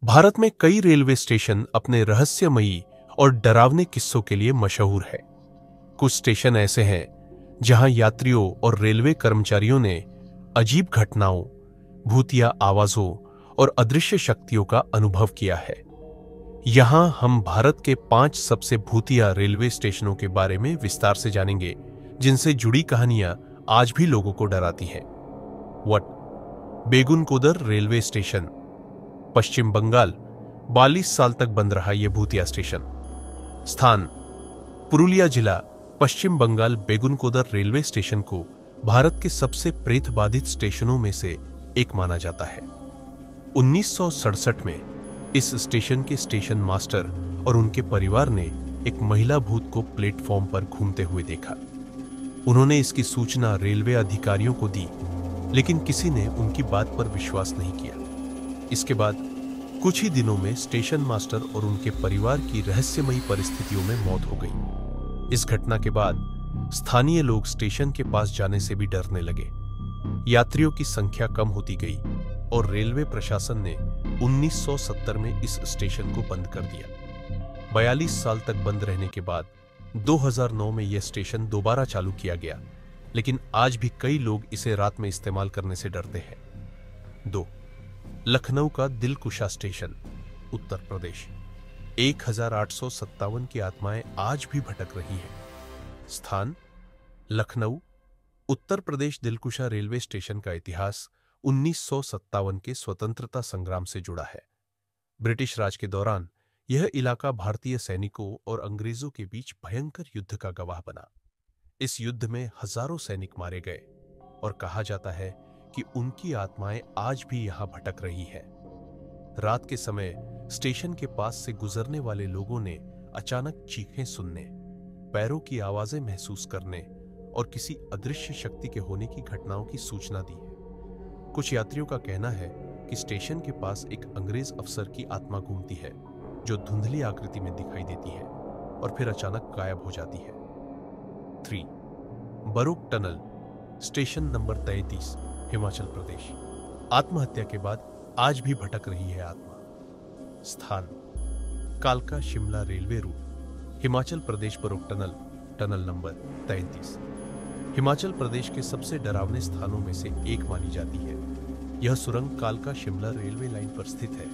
भारत में कई railway station अपने रहस्यमयी और डरावने किस्सों के लिए मशहूर है। कुछ स्टेशन ऐसे हैं जहां यात्रियों और रेलवे कर्मचारियों ने अजीब घटनाओं, भूतिया आवाजों और अदृश्य शक्तियों का अनुभव किया है। यहां हम भारत के 5 सबसे भूतिया रेलवे स्टेशनों के बारे में विस्तार से जानेंगे, जिनसे जुड़ी कहानियां आज भी लोगों को डराती हैं। बेगुनकोदर रेलवे स्टेशन, पश्चिम बंगाल। 42 साल तक बंद रहा यह भूतिया स्टेशन। स्थान: पुरुलिया जिला, पश्चिम बंगाल। बेगुनकोदर रेलवे स्टेशन को भारत के सबसे प्रेत बाधित स्टेशनों में से एक माना जाता है। 1967 में इस स्टेशन के स्टेशन मास्टर और उनके परिवार ने एक महिला भूत को प्लेटफॉर्म पर घूमते हुए देखा। उन्होंने इसकी सूचना रेलवे अधिकारियों को दी, लेकिन किसी ने उनकी बात पर विश्वास नहीं किया। इसके बाद कुछ ही दिनों में स्टेशन मास्टर और उनके परिवार की रहस्यमयी परिस्थितियों में मौत हो गई। इस घटना के बाद स्थानीय लोग स्टेशन के पास जाने से भी डरने लगे। यात्रियों की संख्या कम होती गई और रेलवे प्रशासन ने 1970 में इस स्टेशन को बंद कर दिया। 42 साल तक बंद रहने के बाद 2009 में यह स्टेशन दोबारा चालू किया गया, लेकिन आज भी कई लोग इसे रात में इस्तेमाल करने से डरते हैं। 2. लखनऊ का दिलकुशा स्टेशन, उत्तर प्रदेश। 1857 की आत्माएं आज भी भटक रही हैं। स्थान: लखनऊ, उत्तर प्रदेश। दिलकुशा रेलवे स्टेशन का इतिहास 1957 के स्वतंत्रता संग्राम से जुड़ा है। ब्रिटिश राज के दौरान यह इलाका भारतीय सैनिकों और अंग्रेजों के बीच भयंकर युद्ध का गवाह बना। इस युद्ध में हजारों सैनिक मारे गए और कहा जाता है कि उनकी आत्माएं आज भी यहां भटक रही है। रात के समय स्टेशन के पास से गुजरने वाले लोगों ने अचानक चीखें सुनने, पैरों की आवाजें महसूस करने और किसी अदृश्य शक्ति के होने की घटनाओं की सूचना दी है। कुछ यात्रियों का कहना है कि स्टेशन के पास एक अंग्रेज अफसर की आत्मा घूमती है, जो धुंधली आकृति में दिखाई देती है और फिर अचानक गायब हो जाती है। 3. Baroque tunnel, station number 33, Himachal Pradesh. आत्महत्या के बाद आज भी भटक रही है आत्मा। स्थान: कालका Shimla railway route, Himachal Pradesh. Baroque tunnel, tunnel number 33 Himachal Pradesh के सबसे डरावने स्थानों में से एक मानी जाती है। यह सुरंग कालका शिमला रेलवे लाइन पर स्थित है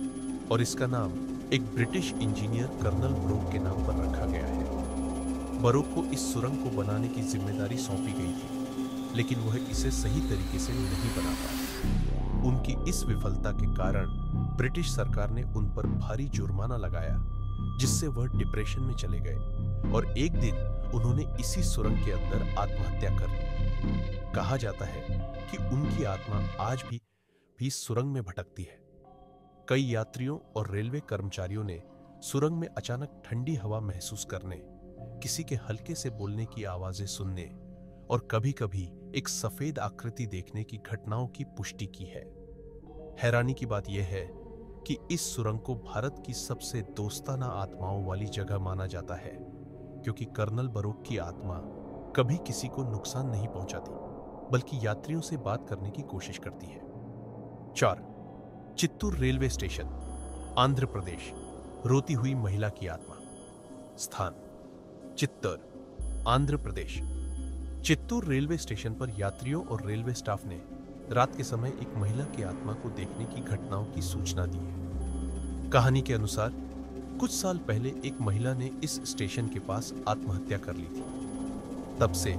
और इसका नाम एक ब्रिटिश इंजीनियर कर्नल बरोक के नाम पर रखा गया है। बरोक को इस सुरंग को बनाने की जिम्मेदारी सौंपी गई थी, लेकिन वह इसे सही तरीके से नहीं बना पाए। उनकी इस विफलता के कारण ब्रिटिश सरकार ने उन पर भारी जुर्माना लगाया, जिससे वह डिप्रेशन में चले गए और एक दिन उन्होंने इसी सुरंग के अंदर आत्महत्या कर ली। कहा जाता है कि उनकी आत्मा आज भी इस सुरंग में भटकती है। कई यात्रियों और रेलवे कर्मचारियों ने सुरंग में अचानक ठंडी हवा महसूस करने, किसी के हल्के से बोलने की आवाजें सुनने और कभी-कभी एक सफेद आकृति देखने की घटनाओं की पुष्टि की है। हैरानी की बात यह है कि इस सुरंग को भारत की सबसे दोस्ताना आत्माओं वाली जगह माना जाता है, क्योंकि कर्नल बरोक की आत्मा कभी किसी को नुकसान नहीं पहुंचाती, बल्कि यात्रियों से बात करने की कोशिश करती है। 4. Chittoor railway station, Andhra Pradesh. रोती हुई महिला की आत्मा। स्थान: चित्तूर, आंध्र प्रदेश। चित्तूर रेलवे स्टेशन पर यात्रियों और रेलवे स्टाफ ने रात के समय एक महिला की आत्मा को देखने की घटनाओं की सूचना दी है। कहानी के अनुसार कुछ साल पहले एक महिला ने इस स्टेशन के पास आत्महत्या कर ली थी। तब से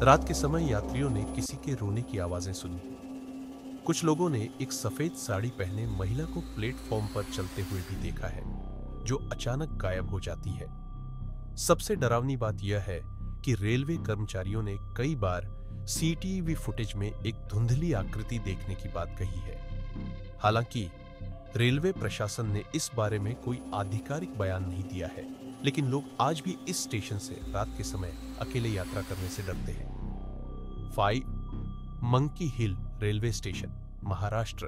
रात के समय यात्रियों ने किसी के रोने की आवाजें सुनी। कुछ लोगों ने एक सफेद साड़ी पहने महिला को प्लेटफॉर्म पर चलते हुए भी देखा है, जो अचानक गायब हो जाती है। सबसे डरावनी बात यह है कि रेलवे कर्मचारियों ने कई बार सीसीटीवी फुटेज में एक धुंधली आकृति देखने की बात कही है। हालांकि रेलवे प्रशासन ने इस बारे में कोई आधिकारिक बयान नहीं दिया है, लेकिन लोग आज भी इस स्टेशन से रात के समय अकेले यात्रा करने से डरते हैं। 5. Monkey Hill railway station, Maharashtra.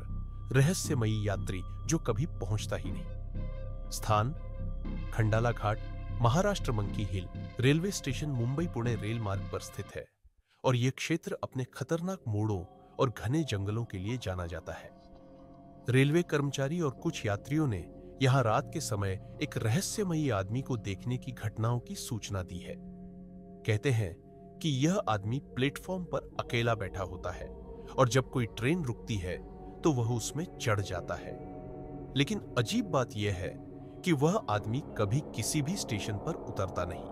रहस्यमयी यात्री जो कभी पहुंचता ही नहीं। स्थान: Khandala Ghat, Maharashtra. Monkey Hill railway station Mumbai Pune rail मार्ग पर स्थित है और यह क्षेत्र अपने खतरनाक मोड़ों और घने जंगलों के लिए जाना जाता है। रेलवे कर्मचारी और कुछ यात्रियों ने यहां रात के समय एक रहस्यमयी आदमी को देखने की घटनाओं की सूचना दी है। कहते हैं कि यह आदमी प्लेटफॉर्म पर अकेला बैठा होता है और जब कोई ट्रेन रुकती है तो वह उसमें चढ़ जाता है। लेकिन अजीब बात यह है कि वह आदमी कभी किसी भी स्टेशन पर उतरता नहीं।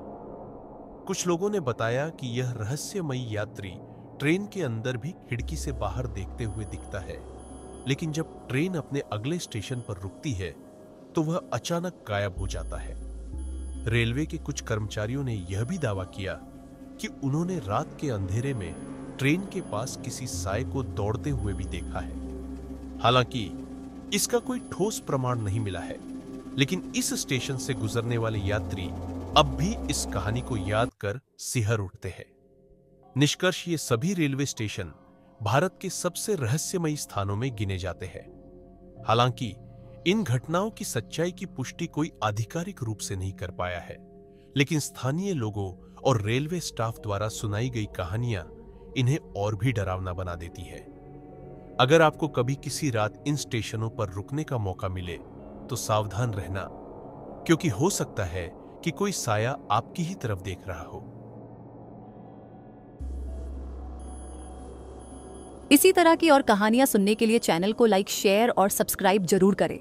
कुछ लोगों ने बताया कि यह रहस्यमयी यात्री ट्रेन के अंदर भी खिड़की से बाहर देखते हुए दिखता है, लेकिन जब ट्रेन अपने अगले स्टेशन पर रुकती है तो वह अचानक गायब हो जाता है। रेलवे के कुछ कर्मचारियों ने यह भी दावा किया कि उन्होंने रात के अंधेरे में ट्रेन के पास किसी साए को दौड़ते हुए भी देखा है। हालांकि इसका कोई ठोस प्रमाण नहीं मिला है, लेकिन इस स्टेशन से गुजरने वाले यात्री अब भी इस कहानी को याद कर सिहर उठते हैं। निष्कर्ष, ये सभी रेलवे स्टेशन भारत के सबसे रहस्यमयी स्थानों में गिने जाते हैं। हालांकि इन घटनाओं की सच्चाई की पुष्टि कोई आधिकारिक रूप से नहीं कर पाया है, लेकिन स्थानीय लोगों और रेलवे स्टाफ द्वारा सुनाई गई कहानियां इन्हें और भी डरावना बना देती है। अगर आपको कभी किसी रात इन स्टेशनों पर रुकने का मौका मिले तो सावधान रहना, क्योंकि हो सकता है कि कोई साया आपकी ही तरफ देख रहा हो। इसी तरह की और कहानियां सुनने के लिए चैनल को लाइक, शेयर और सब्सक्राइब जरूर करें।